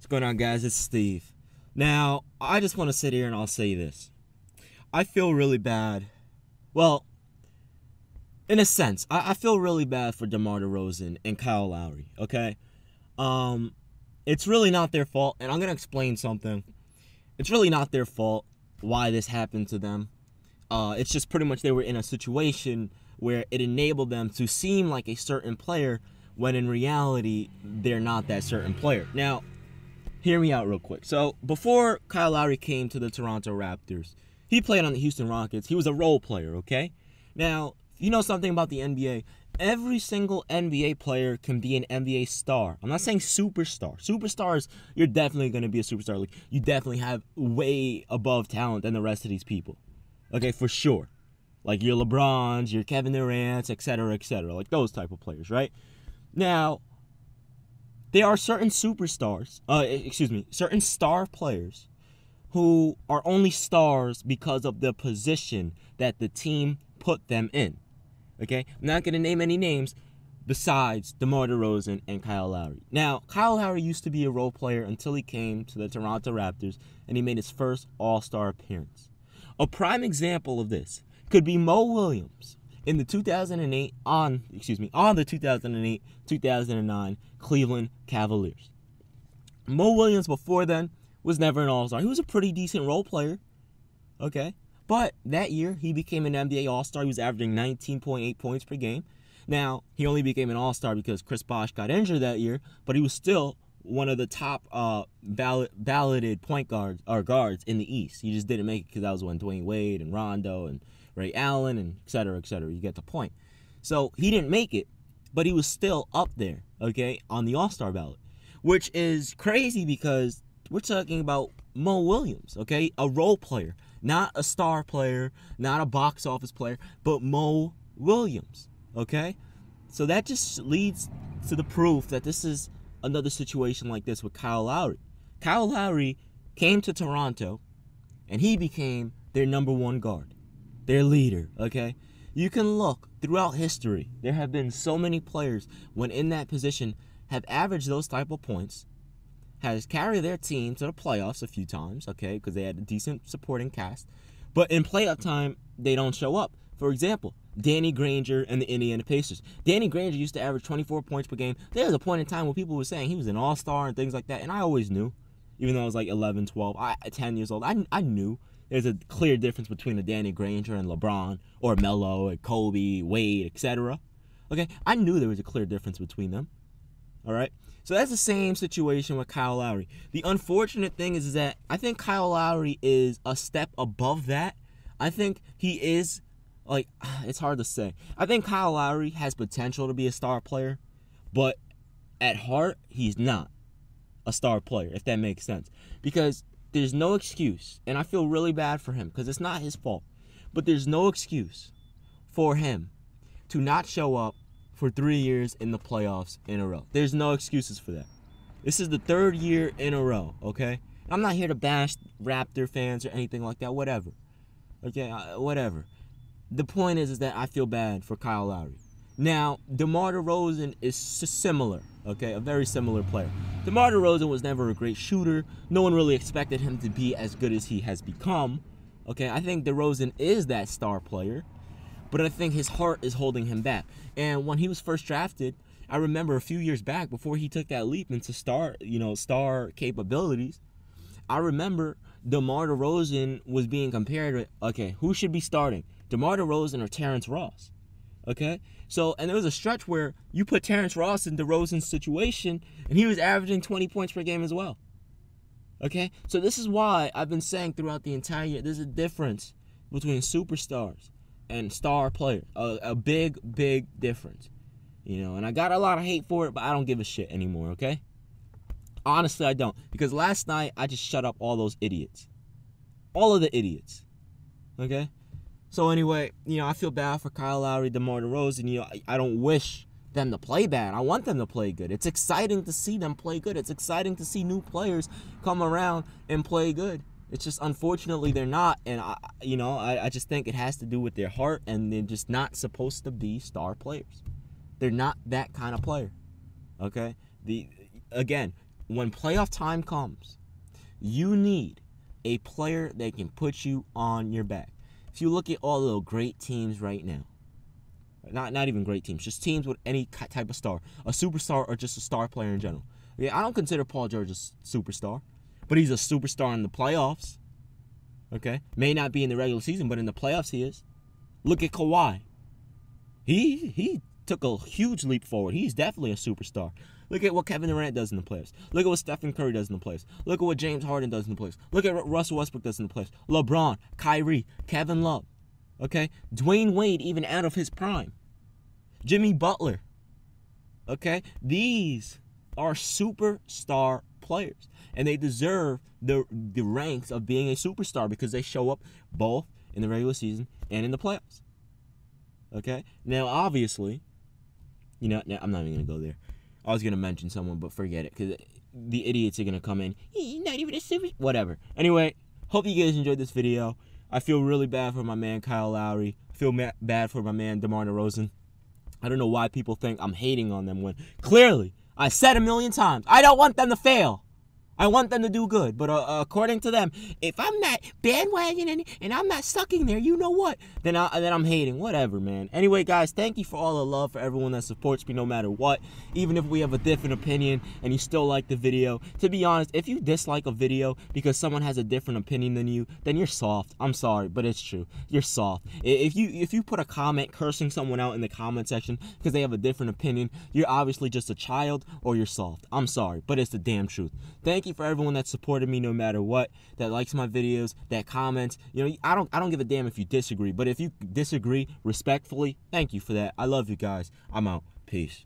What's going on, guys? It's Steve. Now, I just want to sit here and I'll say this. I feel really bad. Well, in a sense, I feel really bad for DeMar DeRozan and Kyle Lowry, okay? It's really not their fault, and I'm going to explain something. It's really not their fault why this happened to them. It's just pretty much they were in a situation where it enabled them to seem like a certain player when in reality, they're not that certain player. Now, hear me out real quick. So, before Kyle Lowry came to the Toronto Raptors, he played on the Houston Rockets. He was a role player, okay? Now, you know something about the NBA. Every single NBA player can be an NBA star. I'm not saying superstar. Superstars, you're definitely going to be a superstar. Like, you definitely have way above talent than the rest of these people. Okay, for sure. Like your LeBrons, your Kevin Durant's, etc., like those type of players, right? Now, there are certain superstars, certain star players who are only stars because of the position that the team put them in. Okay? I'm not going to name any names besides DeMar DeRozan and Kyle Lowry. Now, Kyle Lowry used to be a role player until he came to the Toronto Raptors and he made his first All-Star appearance. A prime example of this could be Mo Williams in the 2008-2009 Cleveland Cavaliers. Mo Williams before then was never an All-Star. He was a pretty decent role player, okay? But that year, he became an NBA All-Star. He was averaging 19.8 points per game. Now, he only became an All-Star because Chris Bosh got injured that year, but he was still one of the top balloted point guards in the East. He just didn't make it because that was when Dwyane Wade and Rondo and Ray Allen and et cetera. You get the point. So he didn't make it, but he was still up there, okay, on the All-Star ballot, which is crazy because we're talking about Mo Williams, okay, a role player, not a star player, not a box office player, but Mo Williams, okay? So that just leads to the proof that this is another situation like this with Kyle Lowry. Kyle Lowry came to Toronto, and he became their number one guard, their leader, okay? You can look throughout history. There have been so many players when in that position have averaged those type of points, has carried their team to the playoffs a few times, okay, because they had a decent supporting cast. But in playoff time, they don't show up. For example, Danny Granger and the Indiana Pacers. Danny Granger used to average 24 points per game. There was a point in time when people were saying he was an all-star and things like that, and I always knew, even though I was like 11, 12, 10 years old, I knew there's a clear difference between a Danny Granger and LeBron or Melo and Kobe, Wade, etc. Okay, I knew there was a clear difference between them. All right, so that's the same situation with Kyle Lowry. The unfortunate thing is that I think Kyle Lowry is a step above that. I think he is, like, it's hard to say. I think Kyle Lowry has potential to be a star player, but at heart, he's not a star player, if that makes sense. Because there's no excuse, and I feel really bad for him because it's not his fault, but there's no excuse for him to not show up for 3 years in the playoffs in a row. There's no excuses for that. This is the third year in a row, okay? I'm not here to bash Raptor fans or anything like that, whatever. Okay, whatever. The point is that I feel bad for Kyle Lowry. Now, DeMar DeRozan is similar, okay? A very similar player. DeMar DeRozan was never a great shooter. No one really expected him to be as good as he has become, okay? I think DeRozan is that star player, but I think his heart is holding him back. And when he was first drafted, I remember a few years back before he took that leap into star capabilities, I remember DeMar DeRozan was being compared to, okay, who should be starting? DeMar DeRozan or Terrence Ross? Okay? So, and there was a stretch where you put Terrence Ross in DeRozan's situation, and he was averaging 20 points per game as well. Okay? So this is why I've been saying throughout the entire year, there's a difference between superstars and star players. A big, big difference. You know, and I got a lot of hate for it, but I don't give a shit anymore, okay? Honestly, I don't. Because last night, I just shut up all those idiots. All of the idiots. Okay? So anyway, you know, I feel bad for Kyle Lowry, DeMar DeRozan. You know, I don't wish them to play bad. I want them to play good. It's exciting to see them play good. It's exciting to see new players come around and play good. It's just, unfortunately, they're not. And, I just think it has to do with their heart, and they're just not supposed to be star players. They're not that kind of player. Okay? Again, when playoff time comes, you need a player that can put you on your back. If you look at all the great teams right now, not even great teams, just teams with any type of star, a superstar or just a star player in general. Yeah, I don't consider Paul George a superstar, but he's a superstar in the playoffs. Okay? May not be in the regular season, but in the playoffs he is. Look at Kawhi. He took a huge leap forward. He's definitely a superstar. Look at what Kevin Durant does in the playoffs. Look at what Stephen Curry does in the playoffs. Look at what James Harden does in the playoffs. Look at what Russell Westbrook does in the playoffs. LeBron, Kyrie, Kevin Love. Okay? Dwyane Wade, even out of his prime. Jimmy Butler. Okay? These are superstar players. And they deserve the ranks of being a superstar because they show up both in the regular season and in the playoffs. Okay? Now, obviously, I'm not even going to go there. I was going to mention someone, but forget it because the idiots are going to come in. He's not even a super... Whatever. Anyway, hope you guys enjoyed this video. I feel really bad for my man Kyle Lowry. I feel bad for my man DeMar DeRozan. I don't know why people think I'm hating on them when clearly I said a million times I don't want them to fail. I want them to do good, but according to them, if I'm not bandwagoning and I'm not sucking there, you know what? Then I'm hating. Whatever, man. Anyway, guys, thank you for all the love for everyone that supports me no matter what. Even if we have a different opinion and you still like the video. To be honest, if you dislike a video because someone has a different opinion than you, then you're soft. I'm sorry, but it's true. You're soft. If you put a comment cursing someone out in the comment section because they have a different opinion, you're obviously just a child or you're soft. I'm sorry, but it's the damn truth. Thank you for everyone that supported me no matter what, that likes my videos, that comments. I don't give a damn if you disagree, but if you disagree respectfully, thank you for that. I love you guys. I'm out. Peace.